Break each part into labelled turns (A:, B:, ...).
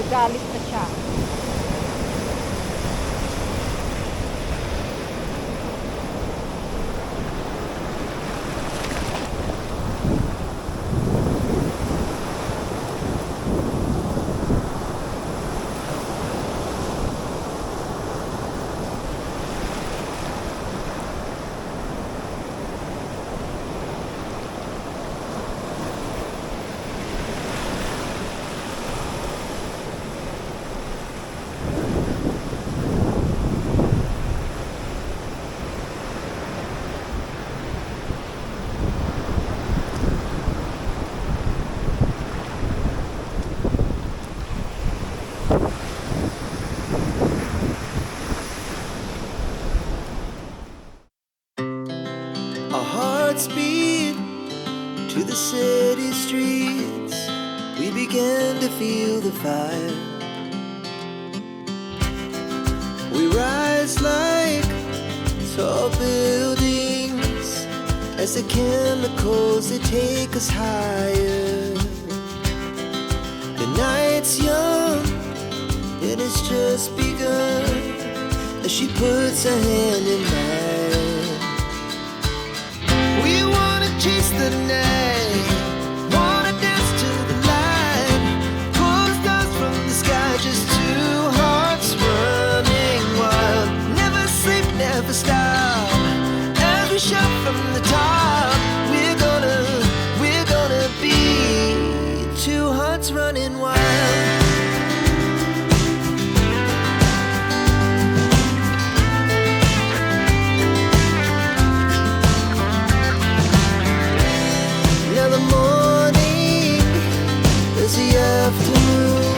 A: galit na siya.
B: Our hearts beat to the city streets. We began to feel the fire. We rise like tall buildings as the chemicals they take us higher. The night's young and it's just begun as she puts her hand in mine. We wanna chase the night, wanna dance to the light, pull the stars from the sky, just two hearts running wild. Never sleep, never stop, as we shout from the top. We're gonna be two hearts running wild. Now the morning is the afternoon.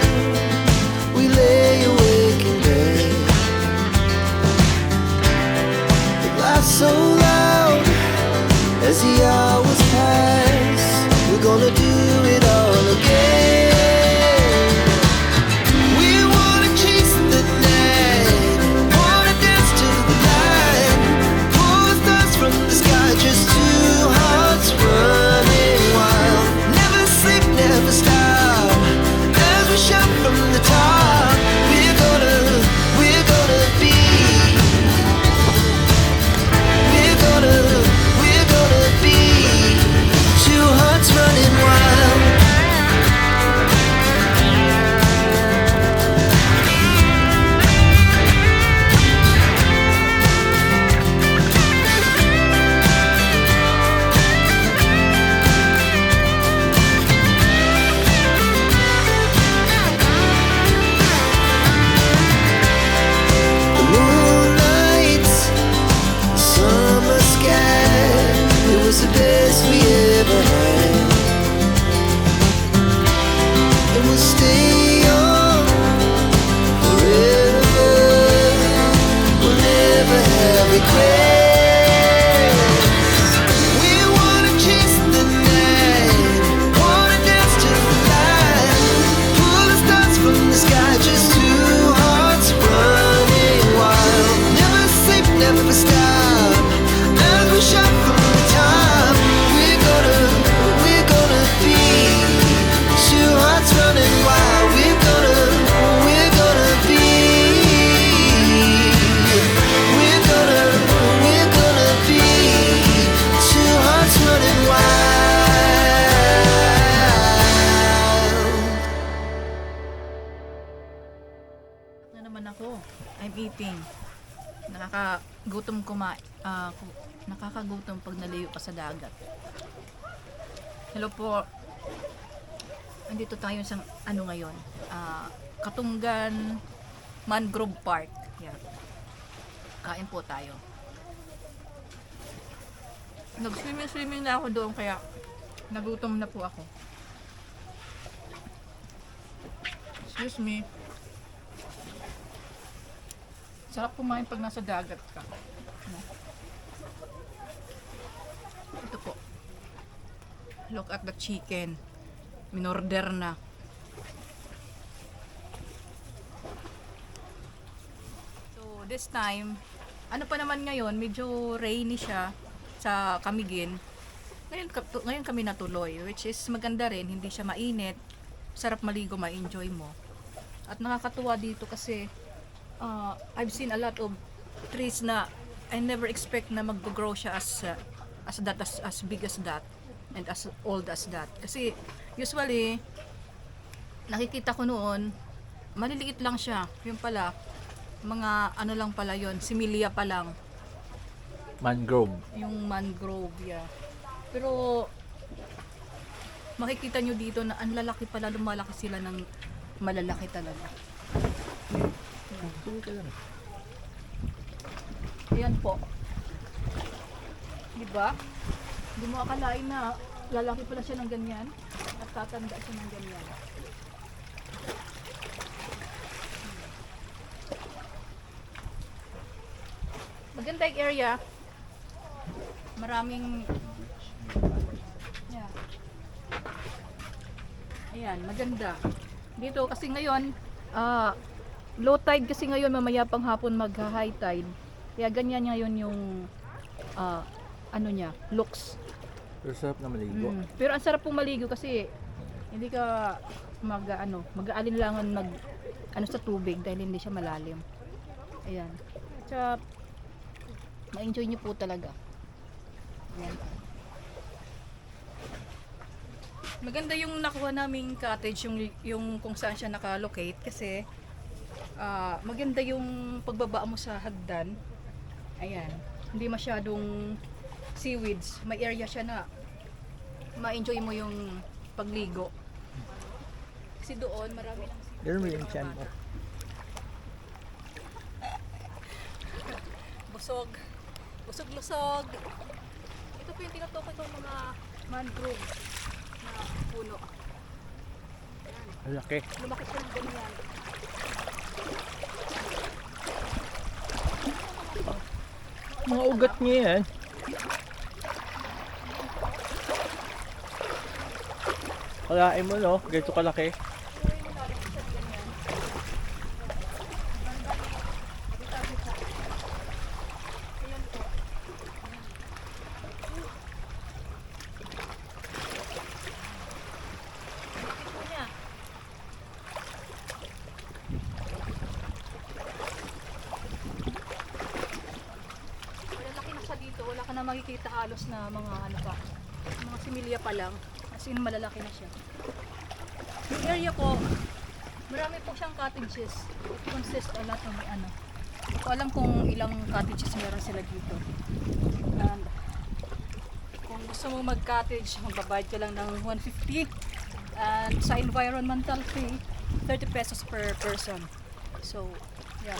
B: We lay awake in bed. It laughs so loud as the hours pass. We're gonna do it all again. We wanna chase the night, wanna dance to the light, pull the stars from the sky, just two hearts running wild. Never sleep, never stop, as we shout from the top. We're gonna be, we're gonna be two hearts running wild. The moonlight, summer sky, it was the best we ever had. And we'll stay on forever. We'll never have regrets. We wanna chase the night, wanna dance to the light, pull the stars from the sky, just two hearts running wild. Never sleep, never stop, as we shout from the top. We're gonna be two hearts running wild. We're gonna be, we're gonna be two hearts running wild.
A: Na naman ako. I'm eating. Nakakagutom pag nalayo ka sa dagat. Hello po. Andito tayo sa ngayon. Katunggan Mangrove Park. Yeah. Kain po tayo. Nag-swimming na ako doon kaya nagutom na po ako. Excuse me. Sarap kumain pag nasa dagat ka. Ano? Ito po. Look at the chicken. Minorder na. So, this time, ano pa naman ngayon, medyo rainy siya sa Camiguin. Ngayon kami natuloy, which is maganda rin, hindi siya mainit. Sarap maligo, ma-enjoy mo. At nakakatuwa dito kasi I've seen a lot of trees na I never expect na mag-grow siya as big as that and as old as that. Kasi usually nakikita ko noon maliliit lang siya. Yung pala mga ano lang pala yon, similia pa lang.
C: Mangrove.
A: Yung mangrove, yeah. Pero makikita nyo dito na ang lalaki pala, lumalaki sila ng malalaki talaga. Ayan po. Diba? Hindi mo akalain na lalaki pala siya ng ganyan at tatanda siya ng ganyan. Maganda yung area. Maraming yeah. Ayan, maganda. Dito kasi ngayon, low tide kasi ngayon, mamaya pang hapon mag-high tide. Kaya ganyan ngayon yung ano niya, looks.
C: Pero sarap na maligo.
A: Pero ang sarap pong maligo kasi hindi ka mag-aalinlangan sa tubig dahil hindi siya malalim. Ayan. Tsaka ma-enjoy niyo po talaga. Ayan. Maganda yung nakuha naming cottage, yung kung saan siya nakalocate kasi maganda yung pagbaba mo sa hagdan. Ayan. Hindi masyadong seaweeds. May area siya na ma-enjoy mo yung pagligo. Kasi doon marami ng seaweeds.
C: Ganun mo yung chan mo.
A: Busog. Busog-lusog. Ito po yung tinutukoy kong mga mangrove na puno. Ayan.
C: Ang laki.
A: Lumaki siya ng ganyan.
C: Mga ugat niya yan. Kalain mo no, ganito kalaki.
A: Wala ka na makikita halos na mga ano pa, mga similya pa lang, as in malalaki na siya. Yung area ko, marami po siyang cottages. It consists a lot of ano. Hindi ko alam kung ilang cottages meron sila dito. And kung gusto mo mag-cottage, magbabayad ka lang ng 150. And sa environmental fee, 30 pesos per person. So, yeah.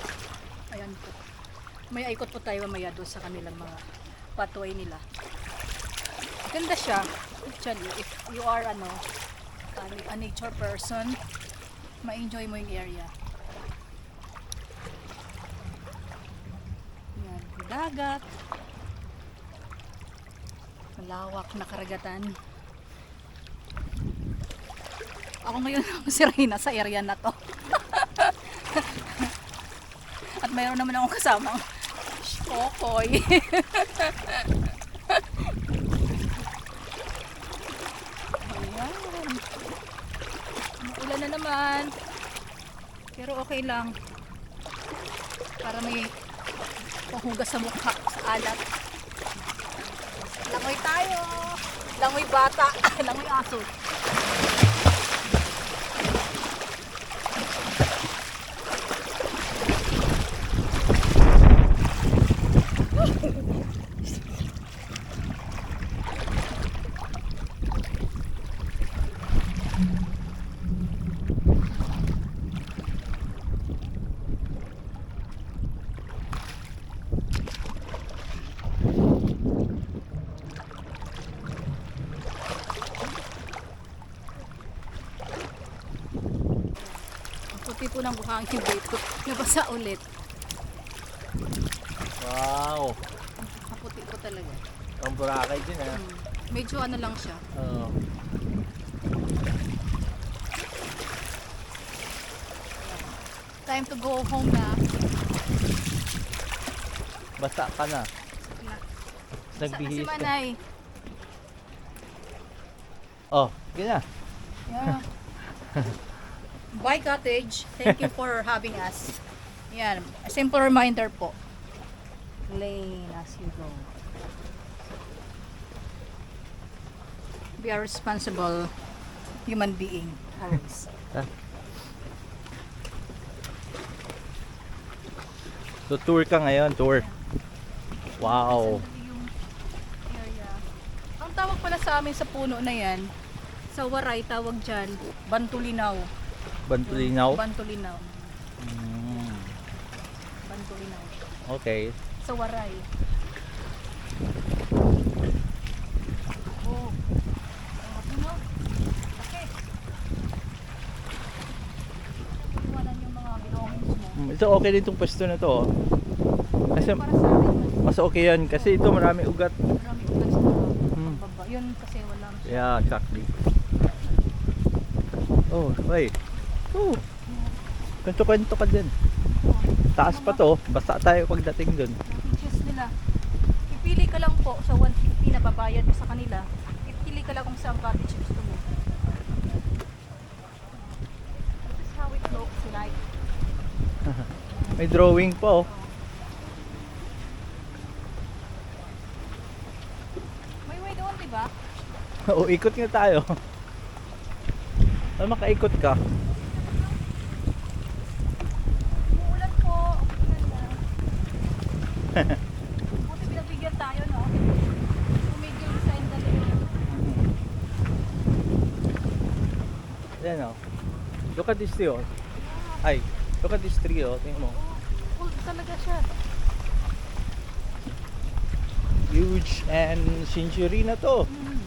A: Ayan po. May ikot po tayo mamaya doon sa kanilang mga pathway nila. Ganda siya. Actually, if you are a nature person, ma-enjoy mo yung area. Yan, dagat. Malawak na karagatan. Ako ngayon si Reyna sa area na to. At mayroon naman akong kasamang Kokoy. Ayan. Ulan na naman. Pero okay lang. Para may panghugas sa mukha, sa alat. Langoy tayo. Langoy bata. Langoy aso. Puti po ng buhangin dito. Nabasa ulit.
C: Wow.
A: Kaputi po talaga.
C: Ang Boracay din ah.
A: Medyo ano lang siya.
C: Oo.
A: Time to go home na.
C: Basa ka na.
A: Na.
C: Nagbihis
A: Si
C: ka.
A: Manay.
C: Oh, gina.
A: Yeah. Bye Cottage. Thank you for having us. Yan, a simple reminder po. Lane as you go. Be a responsible human being always.
C: So tour ka ngayon, tour. Wow.
A: Yung area. Ang tawag pala sa amin sa puno na yan, sa Waray tawag dyan, Bantulinaw.
C: Bantulinaw?
A: Bantulinaw.
C: Mm,
A: Bantulinaw.
C: okay.
A: Sa Waray. Oh. Ang no? Okay. Iwanan yung mga belongings mo.
C: Ito okay din itong pwesto na to. Oh. Kasi
A: Para sa amin,
C: mas okay yan. Kasi ito marami ugat.
A: marami ugat sa
C: Hmm.
A: baba. Yun kasi wala.
C: Yeah, exactly. Oh, wait. Oh. Kwento-kwento ka din. Taas pa to. Basta tayo pagdating dun.
A: Pictures nila. Pipili ka lang po sa 150 na babayad mo sa kanila. Pipili ka lang kung saan cottage gusto mo. This is how it looks like.
C: May drawing pa oh.
A: May way doon, di ba?
C: O, ikot nga tayo. Ano makaikot ka?
A: Umuulan po. Umuulan na. Buti binabigyan tayo, no? Tumigil sa indali.
C: Ayan oh. Look at this tree oh. Ay, look at this tree oh. Tingnan mo.
A: Cool talaga siya.
C: Huge and century na to.
A: Mm.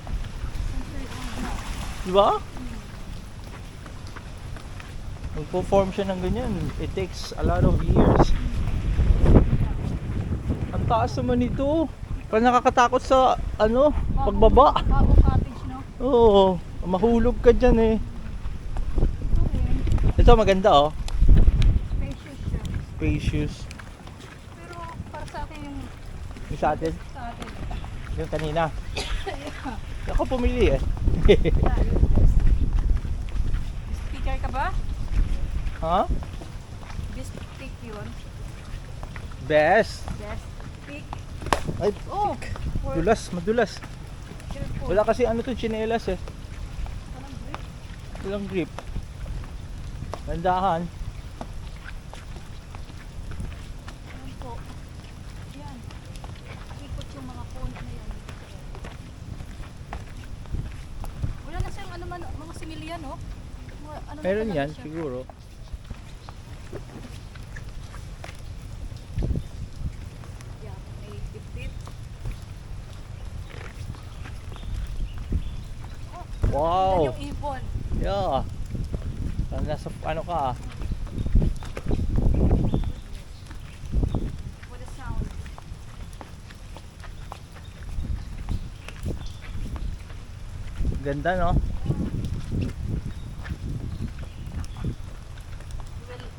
C: Diba? Magpo-form siya ng ganyan. It takes a lot of years. Ang taas naman nito. Parang nakakatakot sa ano, pagbaba.
A: Bagong cottage, no?
C: Oo, mahulog ka dyan eh.
A: Okay.
C: Ito maganda oh.
A: Spacious siya.
C: Spacious.
A: Pero para sa akin yung
C: Yung sa atin,
A: sa atin.
C: yung kanina. Ako pumili eh.
A: Yeah, yun, best. Speaker ka ba?
C: Ha?
A: Best pick yun.
C: Best.
A: Best pick.
C: Ay,
A: Oh! For
C: dulas, madulas.
A: careful.
C: Wala kasi ano to, chinelas eh.
A: Walang grip.
C: Walang grip. Landahan.
A: Ayan po. Yan. Ikot yung mga puno na yan. Wala na siyang ano man, mga similya, no? Mga, ano na
C: Meron
A: talaga
C: yan,
A: siya.
C: siguro.
A: Yeah, may tip-tip. Oh,
C: Wow!
A: yan yung ibon.
C: Yeah. Parang nasa ano ka ah.
A: What a sound.
C: Ganda no?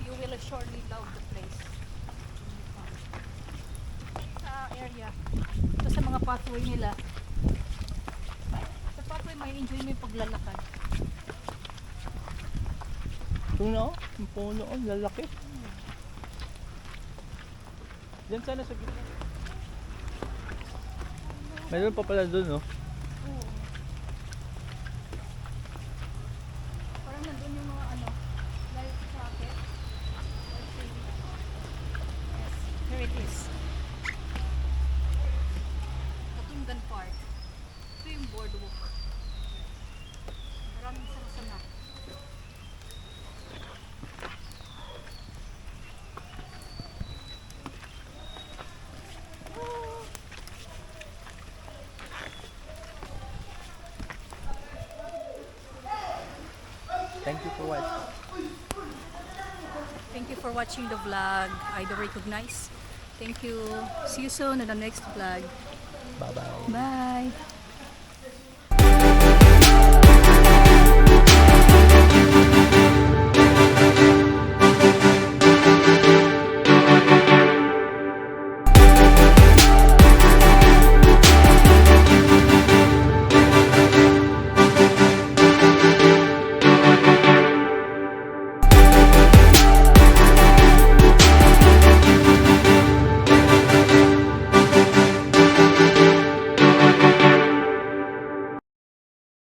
A: You will surely love the place. Sa area. Ito sa mga pathway nila. Sa pathway may enjoy mo yung paglalakad.
C: Ito no? Yung puno, oh, lalaki. Diyan sana sa gitna. Meron pa pala dun no?
A: Oo. Parang nandun yung mga ano, life jacket. Yes, here it is. Katungan Park. Ito yung boardwalk. Maraming sana-sana.
C: Thank you for watching.
A: Thank you for watching the vlog. I do recognize. Thank you. See you soon in the next vlog.
C: Bye bye.
A: Bye.